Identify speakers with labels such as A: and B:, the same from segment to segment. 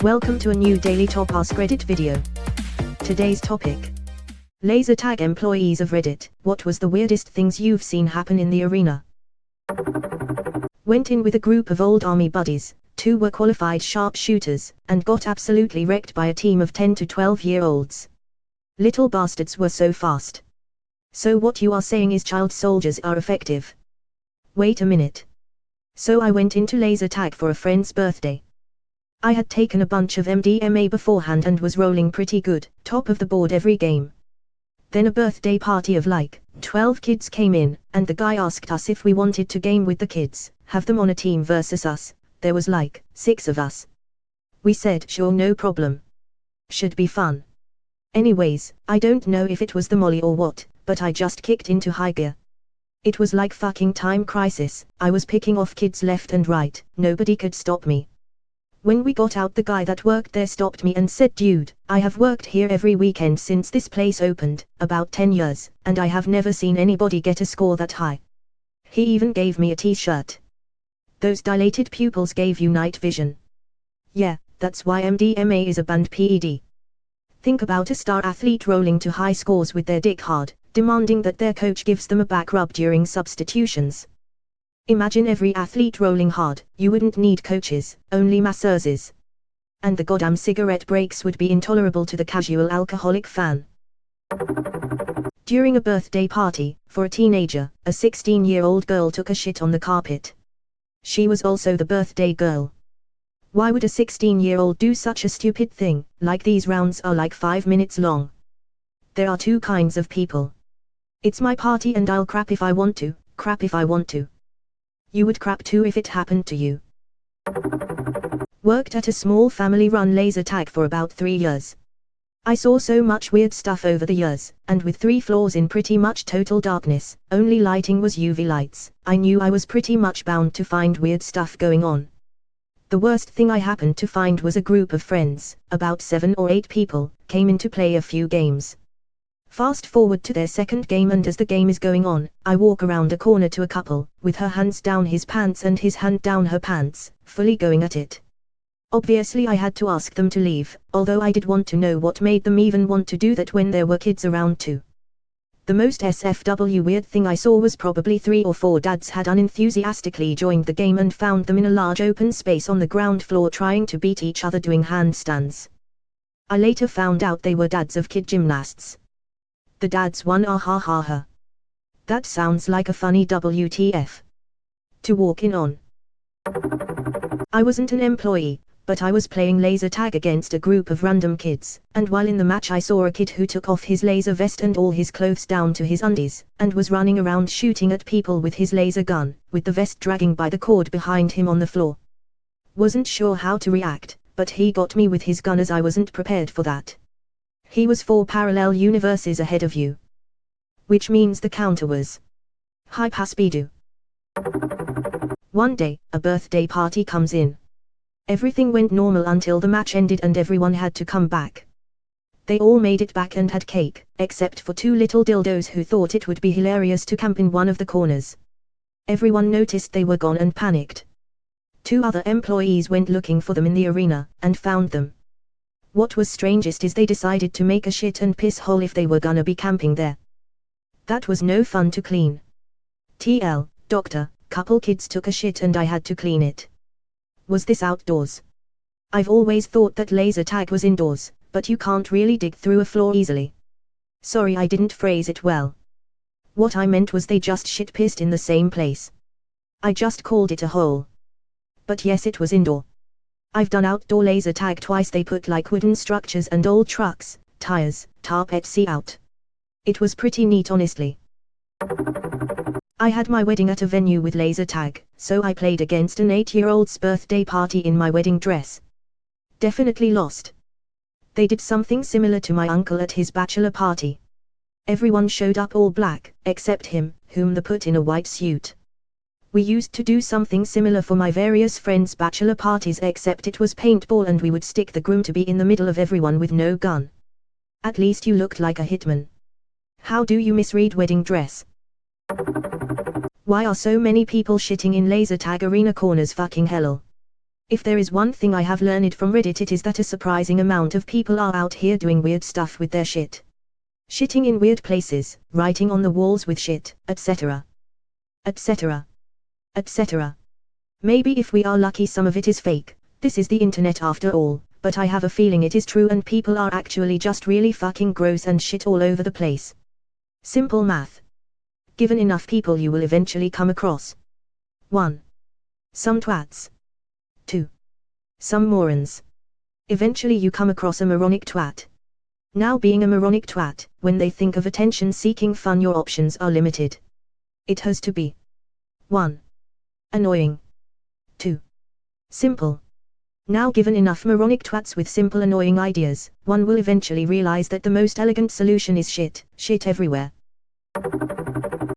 A: Welcome to a new daily top Askreddit video. Today's topic: laser tag employees of Reddit. What was the weirdest things you've seen happen in the arena? Went in with a group of old army buddies. 2 were qualified sharpshooters, and got absolutely wrecked by a team of 10 to 12-year-olds. Little bastards were so fast. So what you are saying is child soldiers are effective? Wait a minute. So I went into laser tag for a friend's birthday. I had taken a bunch of MDMA beforehand and was rolling pretty good, top of the board every game. Then a birthday party of like 12 kids came in, and the guy asked us if we wanted to game with the kids, have them on a team versus us. There was like 6 of us. We said sure, no problem. Should be fun. Anyways, I don't know if it was the molly or what, but I just kicked into high gear. It was like fucking time crisis. I was picking off kids left and right, nobody could stop me. When we got out, the guy that worked there stopped me and said, "Dude, I have worked here every weekend since this place opened, about 10 years, and I have never seen anybody get a score that high." He even gave me a t-shirt. Those dilated pupils gave you night vision. Yeah, that's why MDMA is a banned PED. Think about a star athlete rolling to high scores with their dick hard, demanding that their coach gives them a back rub during substitutions. Imagine every athlete rolling hard. You wouldn't need coaches, only masseuses. And the goddamn cigarette breaks would be intolerable to the casual alcoholic fan. During a birthday party, for a teenager, a 16-year-old girl took a shit on the carpet. She was also the birthday girl. Why would a 16-year-old do such a stupid thing? Like, these rounds are like 5 minutes long. There are 2 kinds of people. It's my party and I'll crap if I want to, crap if I want to. You would crap too if it happened to you. Worked at a small family-run laser tag for about 3 years. I saw so much weird stuff over the years, and with 3 floors in pretty much total darkness, only lighting was UV lights, I knew I was pretty much bound to find weird stuff going on. The worst thing I happened to find was a group of friends, about 7 or 8 people, came in to play a few games. Fast forward to their second game, and as the game is going on, I walk around a corner to a couple, with her hands down his pants and his hand down her pants, fully going at it. Obviously I had to ask them to leave, although I did want to know what made them even want to do that when there were kids around too. The most SFW weird thing I saw was probably 3 or 4 dads had unenthusiastically joined the game and found them in a large open space on the ground floor trying to beat each other doing handstands. I later found out they were dads of kid gymnasts. The dads won, ah ha ha ha. That sounds like a funny WTF to walk in on. I wasn't an employee, but I was playing laser tag against a group of random kids, and while in the match I saw a kid who took off his laser vest and all his clothes down to his undies, and was running around shooting at people with his laser gun, with the vest dragging by the cord behind him on the floor. Wasn't sure how to react, but he got me with his gun as I wasn't prepared for that. He was 4 parallel universes ahead of you. Which means the counter was hyper Speedo. One day, a birthday party comes in. Everything went normal until the match ended and everyone had to come back. They all made it back and had cake, except for 2 little dildos who thought it would be hilarious to camp in one of the corners. Everyone noticed they were gone and panicked. 2 other employees went looking for them in the arena, and found them. What was strangest is they decided to make a shit and piss hole if they were gonna be camping there. That was no fun to clean. TL, doctor, couple kids took a shit and I had to clean it. Was this outdoors? I've always thought that laser tag was indoors, but you can't really dig through a floor easily. Sorry, I didn't phrase it well. What I meant was they just shit pissed in the same place. I just called it a hole. But yes, it was indoor. I've done outdoor laser tag twice. They put like wooden structures and old trucks, tires, tarp etc. out. It was pretty neat, honestly. I had my wedding at a venue with laser tag, so I played against an 8-year-old's birthday party in my wedding dress. Definitely lost. They did something similar to my uncle at his bachelor party. Everyone showed up all black, except him, whom they put in a white suit. We used to do something similar for my various friends' bachelor parties, except it was paintball and we would stick the groom to be in the middle of everyone with no gun. At least you looked like a hitman. How do you misread wedding dress? Why are so many people shitting in laser tag arena corners? Fucking hell. If there is one thing I have learned from Reddit, it is that a surprising amount of people are out here doing weird stuff with their shit. Shitting in weird places, writing on the walls with shit, etc. etc. etc. Maybe if we are lucky some of it is fake. This is the internet after all, but I have a feeling it is true and people are actually just really fucking gross and shit all over the place. Simple math. Given enough people you will eventually come across 1. Some twats. 2. Some morons. Eventually you come across a moronic twat. Now being a moronic twat, when they think of attention-seeking fun your options are limited. It has to be 1. Annoying. 2. Simple. Now given enough moronic twats with simple annoying ideas, one will eventually realize that the most elegant solution is shit everywhere.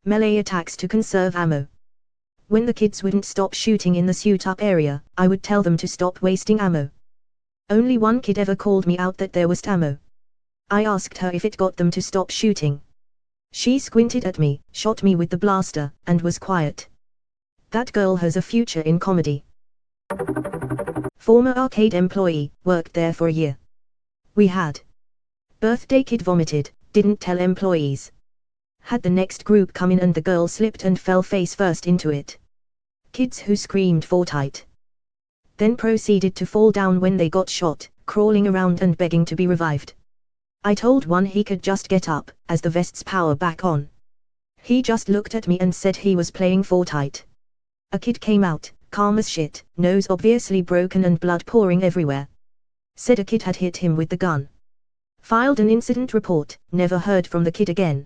A: Melee attacks to conserve ammo. When the kids wouldn't stop shooting in the suit-up area, I would tell them to stop wasting ammo. Only one kid ever called me out that there was ammo. I asked her if it got them to stop shooting. She squinted at me, shot me with the blaster, and was quiet. That girl has a future in comedy. Former arcade employee, worked there for a year. We had. Birthday kid vomited, didn't tell employees. Had the next group come in and the girl slipped and fell face first into it. Kids who screamed Fortnite. Then proceeded to fall down when they got shot, crawling around and begging to be revived. I told one he could just get up, as the vest's power back on. He just looked at me and said he was playing Fortnite. A kid came out, calm as shit, nose obviously broken and blood pouring everywhere. Said a kid had hit him with the gun. Filed an incident report, never heard from the kid again.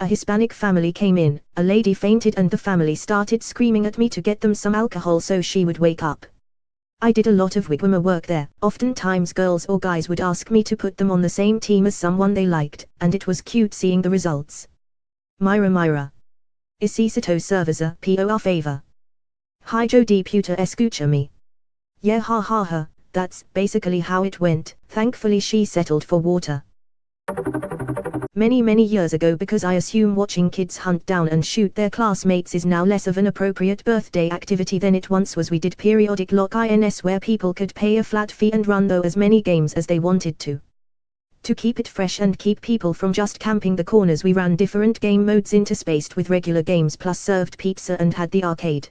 A: A Hispanic family came in, a lady fainted and the family started screaming at me to get them some alcohol so she would wake up. I did a lot of wigwammer work there, oftentimes girls or guys would ask me to put them on the same team as someone they liked, and it was cute seeing the results. Myra. Necesito cerveza por favor. Hijo de puta escucha me. Yeah ha, that's basically how it went. Thankfully she settled for water. Many years ago, because I assume watching kids hunt down and shoot their classmates is now less of an appropriate birthday activity than it once was. We did periodic lock-ins where people could pay a flat fee and run though as many games as they wanted to. To keep it fresh and keep people from just camping the corners, we ran different game modes interspaced with regular games plus served pizza and had the arcade.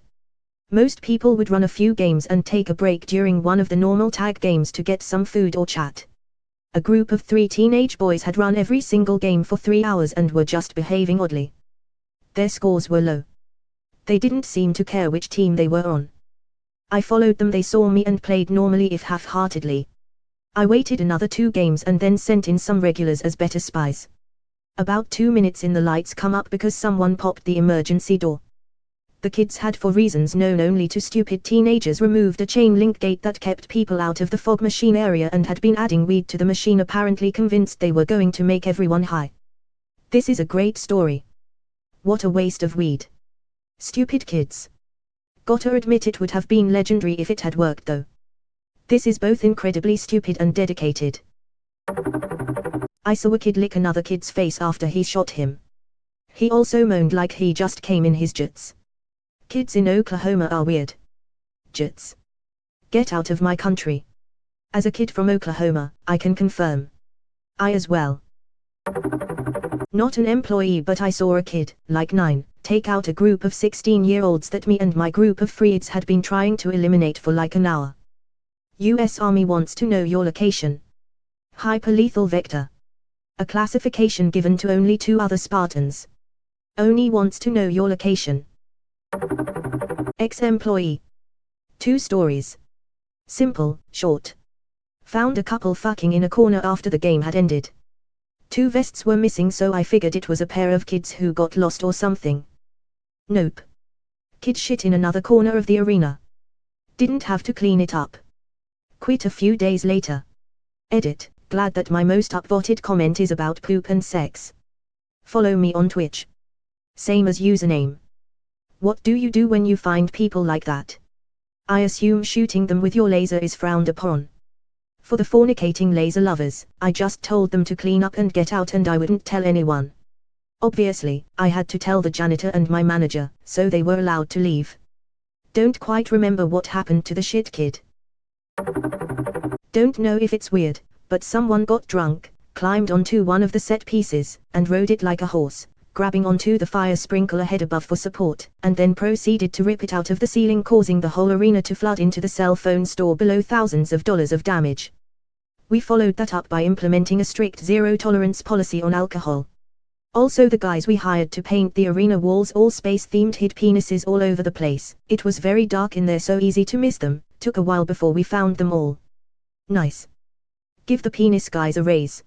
A: Most people would run a few games and take a break during one of the normal tag games to get some food or chat. A group of 3 teenage boys had run every single game for 3 hours and were just behaving oddly. Their scores were low. They didn't seem to care which team they were on. I followed them, they saw me and played normally if half-heartedly. I waited another 2 games and then sent in some regulars as better spies. About 2 minutes in, the lights come up because someone popped the emergency door. The kids had, for reasons known only to stupid teenagers, removed a chain link gate that kept people out of the fog machine area and had been adding weed to the machine, apparently convinced they were going to make everyone high. This is a great story. What a waste of weed. Stupid kids. Gotta admit it would have been legendary if it had worked though. This is both incredibly stupid and dedicated. I saw a kid lick another kid's face after he shot him. He also moaned like he just came in his jets. Kids in Oklahoma are weird. Jits. Get out of my country. As a kid from Oklahoma, I can confirm. I as well. Not an employee, but I saw a kid, like 9, take out a group of 16-year-olds that me and my group of freeds had been trying to eliminate for like an hour. US Army wants to know your location. Hyperlethal vector. A classification given to only 2 other Spartans. Only wants to know your location. Exemployee. 2 stories. Simple, short. Found a couple fucking in a corner after the game had ended. 2 vests were missing, so I figured it was a pair of kids who got lost or something. Nope. Kid shit in another corner of the arena. Didn't have to clean it up. Quit a few days later. Edit, glad that my most upvoted comment is about poop and sex. Follow me on Twitch. Same as username. What do you do when you find people like that? I assume shooting them with your laser is frowned upon. For the fornicating laser lovers, I just told them to clean up and get out, and I wouldn't tell anyone. Obviously, I had to tell the janitor and my manager, so they were allowed to leave. Don't quite remember what happened to the shit kid. don't know if it's weird, but someone got drunk, climbed onto one of the set pieces, and rode it like a horse, grabbing onto the fire sprinkler head above for support, and then proceeded to rip it out of the ceiling, causing the whole arena to flood into the cell phone store below, thousands of dollars of damage. We followed that up by implementing a strict zero-tolerance policy on alcohol. Also, the guys we hired to paint the arena walls all space-themed hid penises all over the place. It was very dark in there, so easy to miss them. Took a while before we found them all. Nice. Give the penis guys a raise.